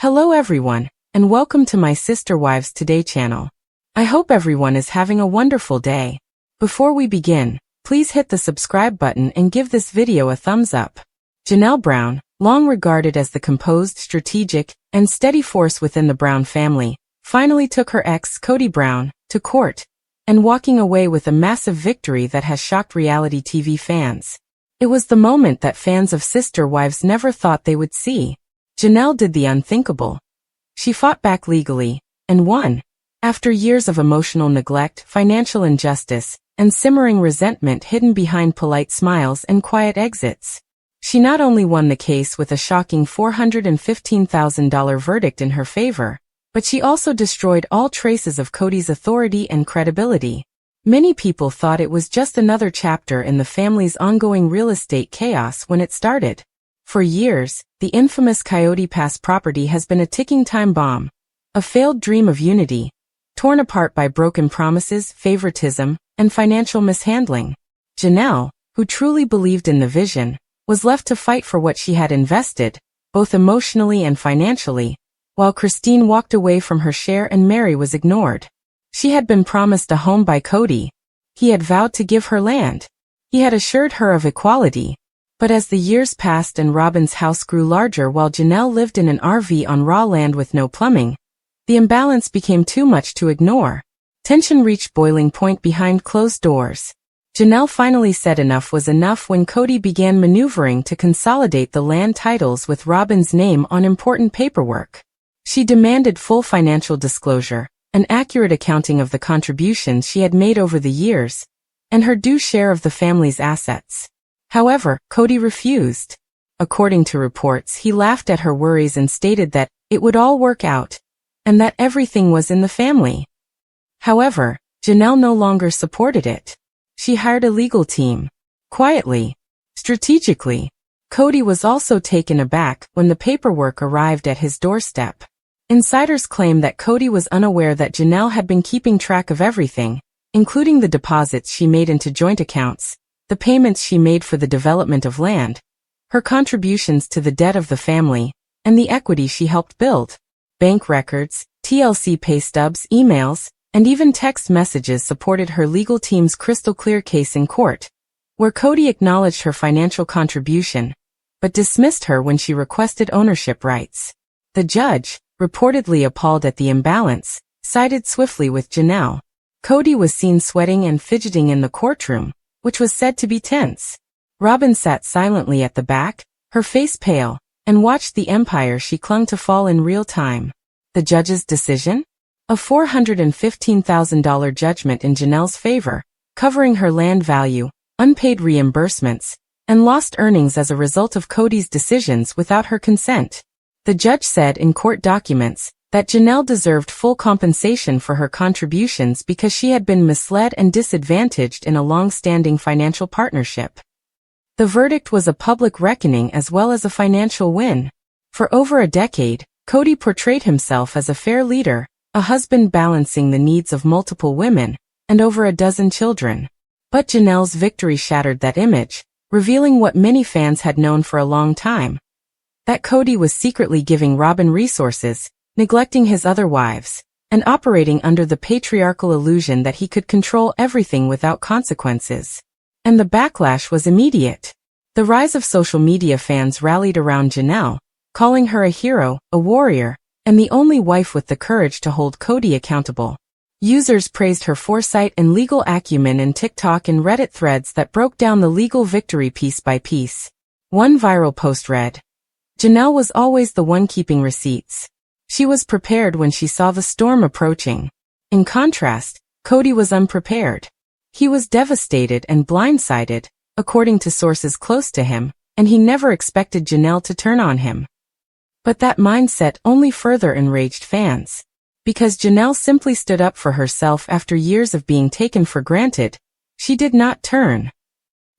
Hello everyone, and welcome to my Sister Wives Today channel. I hope everyone is having a wonderful day. Before we begin, please hit the subscribe button and give this video a thumbs up. Janelle Brown, long regarded as the composed, strategic, and steady force within the Brown family, finally took her ex, Kody Brown, to court, and walking away with a massive victory that has shocked reality TV fans. It was the moment that fans of Sister Wives never thought they would see. Janelle did the unthinkable. She fought back legally, and won. After years of emotional neglect, financial injustice, and simmering resentment hidden behind polite smiles and quiet exits, she not only won the case with a shocking $415,000 verdict in her favor, but she also destroyed all traces of Kody's authority and credibility. Many people thought it was just another chapter in the family's ongoing real estate chaos when it started. For years, the infamous Coyote Pass property has been a ticking time bomb, a failed dream of unity, torn apart by broken promises, favoritism, and financial mishandling. Janelle, who truly believed in the vision, was left to fight for what she had invested, both emotionally and financially, while Christine walked away from her share and Mary was ignored. She had been promised a home by Kody. He had vowed to give her land. He had assured her of equality. But as the years passed and Robin's house grew larger while Janelle lived in an RV on raw land with no plumbing, the imbalance became too much to ignore. Tension reached boiling point behind closed doors. Janelle finally said enough was enough when Kody began maneuvering to consolidate the land titles with Robin's name on important paperwork. She demanded full financial disclosure, an accurate accounting of the contributions she had made over the years, and her due share of the family's assets. However, Kody refused. According to reports, he laughed at her worries and stated that it would all work out, and that everything was in the family. However, Janelle no longer supported it. She hired a legal team. Quietly, strategically. Kody was also taken aback when the paperwork arrived at his doorstep. Insiders claim that Kody was unaware that Janelle had been keeping track of everything, including the deposits she made into joint accounts, the payments she made for the development of land, her contributions to the debt of the family, and the equity she helped build. Bank records, TLC pay stubs, emails, and even text messages supported her legal team's crystal-clear case in court, where Kody acknowledged her financial contribution, but dismissed her when she requested ownership rights. The judge, reportedly appalled at the imbalance, sided swiftly with Janelle. Kody was seen sweating and fidgeting in the courtroom, which was said to be tense. Robin sat silently at the back, her face pale, and watched the empire she clung to fall in real time. The judge's decision? A $415,000 judgment in Janelle's favor, covering her land value, unpaid reimbursements, and lost earnings as a result of Kody's decisions without her consent. The judge said in court documents that Janelle deserved full compensation for her contributions because she had been misled and disadvantaged in a long-standing financial partnership. The verdict was a public reckoning as well as a financial win. For over a decade, Kody portrayed himself as a fair leader, a husband balancing the needs of multiple women, and over a dozen children. But Janelle's victory shattered that image, revealing what many fans had known for a long time: that Kody was secretly giving Robin resources, neglecting his other wives, and operating under the patriarchal illusion that he could control everything without consequences. And the backlash was immediate. The rise of social media fans rallied around Janelle, calling her a hero, a warrior, and the only wife with the courage to hold Kody accountable. Users praised her foresight and legal acumen in TikTok and Reddit threads that broke down the legal victory piece by piece. One viral post read, "Janelle was always the one keeping receipts. She was prepared when she saw the storm approaching." In contrast, Kody was unprepared. He was devastated and blindsided, according to sources close to him, and he never expected Janelle to turn on him. But that mindset only further enraged fans. Because Janelle simply stood up for herself after years of being taken for granted, she did not turn.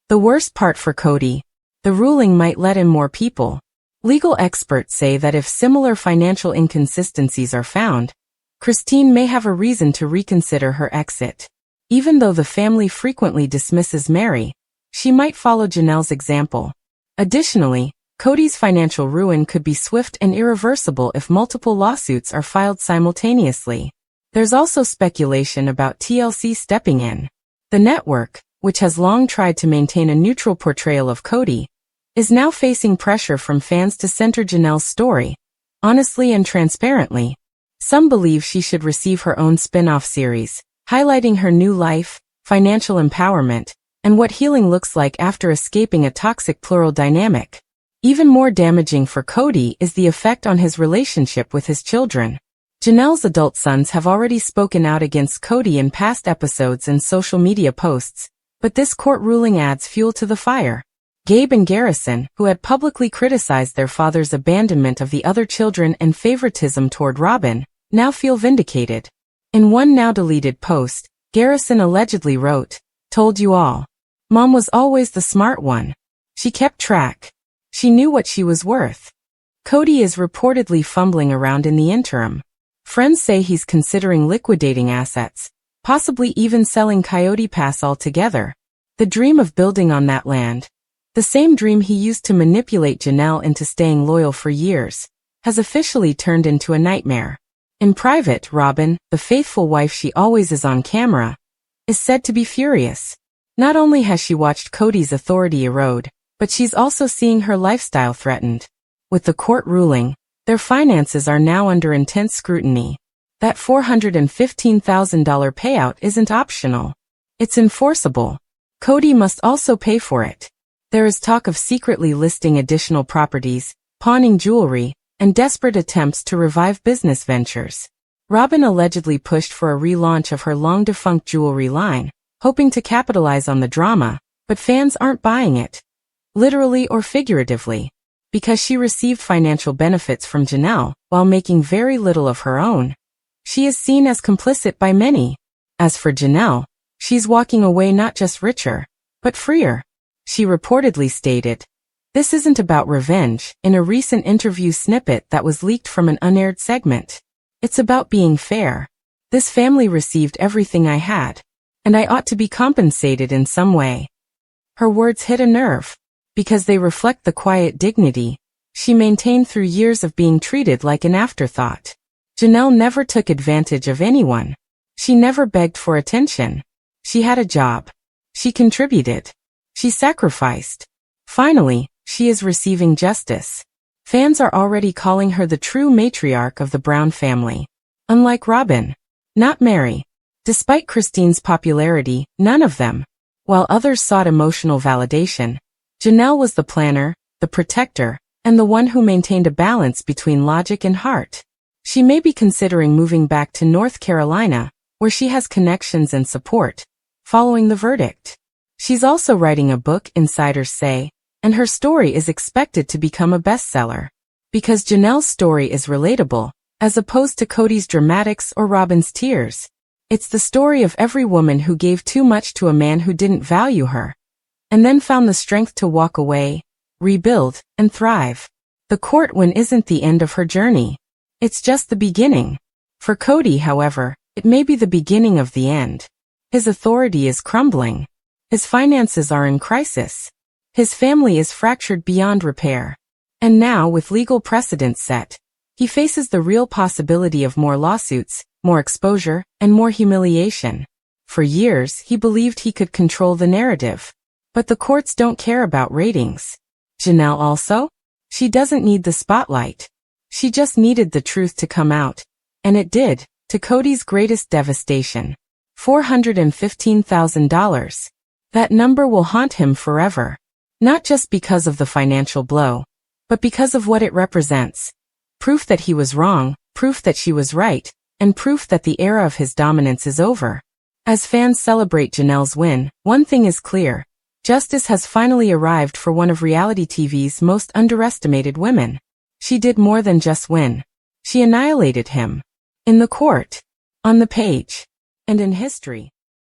The worst part for Kody: the ruling might let in more people. Legal experts say that if similar financial inconsistencies are found, Christine may have a reason to reconsider her exit. Even though the family frequently dismisses Mary, she might follow Janelle's example. Additionally, Kody's financial ruin could be swift and irreversible if multiple lawsuits are filed simultaneously. There's also speculation about TLC stepping in. The network, which has long tried to maintain a neutral portrayal of Kody, is now facing pressure from fans to center Janelle's story, honestly and transparently. Some believe she should receive her own spin-off series, highlighting her new life, financial empowerment, and what healing looks like after escaping a toxic plural dynamic. Even more damaging for Kody is the effect on his relationship with his children. Janelle's adult sons have already spoken out against Kody in past episodes and social media posts, but this court ruling adds fuel to the fire. Gabe and Garrison, who had publicly criticized their father's abandonment of the other children and favoritism toward Robin, now feel vindicated. In one now-deleted post, Garrison allegedly wrote, "Told you all. Mom was always the smart one. She kept track. She knew what she was worth." Kody is reportedly fumbling around in the interim. Friends say he's considering liquidating assets, possibly even selling Coyote Pass altogether. The dream of building on that land, the same dream he used to manipulate Janelle into staying loyal for years, has officially turned into a nightmare. In private, Robin, the faithful wife she always is on camera, is said to be furious. Not only has she watched Kody's authority erode, but she's also seeing her lifestyle threatened. With the court ruling, their finances are now under intense scrutiny. That $415,000 payout isn't optional. It's enforceable. Kody must also pay for it. There is talk of secretly listing additional properties, pawning jewelry, and desperate attempts to revive business ventures. Robin allegedly pushed for a relaunch of her long-defunct jewelry line, hoping to capitalize on the drama, but fans aren't buying it. Literally or figuratively. Because she received financial benefits from Janelle, while making very little of her own. She is seen as complicit by many. As for Janelle, she's walking away not just richer, but freer. She reportedly stated, "This isn't about revenge," in a recent interview snippet that was leaked from an unaired segment. "It's about being fair. This family received everything I had, and I ought to be compensated in some way." Her words hit a nerve, because they reflect the quiet dignity she maintained through years of being treated like an afterthought. Janelle never took advantage of anyone. She never begged for attention. She had a job. She contributed. She sacrificed. Finally, she is receiving justice. Fans are already calling her the true matriarch of the Brown family. Unlike Robin, not Mary. Despite Christine's popularity, none of them. While others sought emotional validation, Janelle was the planner, the protector, and the one who maintained a balance between logic and heart. She may be considering moving back to North Carolina, where she has connections and support, following the verdict. She's also writing a book, insiders say, and her story is expected to become a bestseller. Because Janelle's story is relatable, as opposed to Kody's dramatics or Robin's tears. It's the story of every woman who gave too much to a man who didn't value her, and then found the strength to walk away, rebuild, and thrive. The court win isn't the end of her journey. It's just the beginning. For Kody, however, it may be the beginning of the end. His authority is crumbling. His finances are in crisis. His family is fractured beyond repair. And now, with legal precedents set, he faces the real possibility of more lawsuits, more exposure, and more humiliation. For years, he believed he could control the narrative. But the courts don't care about ratings. Janelle also? She doesn't need the spotlight. She just needed the truth to come out. And it did, to Kody's greatest devastation. $415,000. That number will haunt him forever. Not just because of the financial blow, but because of what it represents. Proof that he was wrong, proof that she was right, and proof that the era of his dominance is over. As fans celebrate Janelle's win, one thing is clear. Justice has finally arrived for one of reality TV's most underestimated women. She did more than just win. She annihilated him. In the court, on the page, and in history.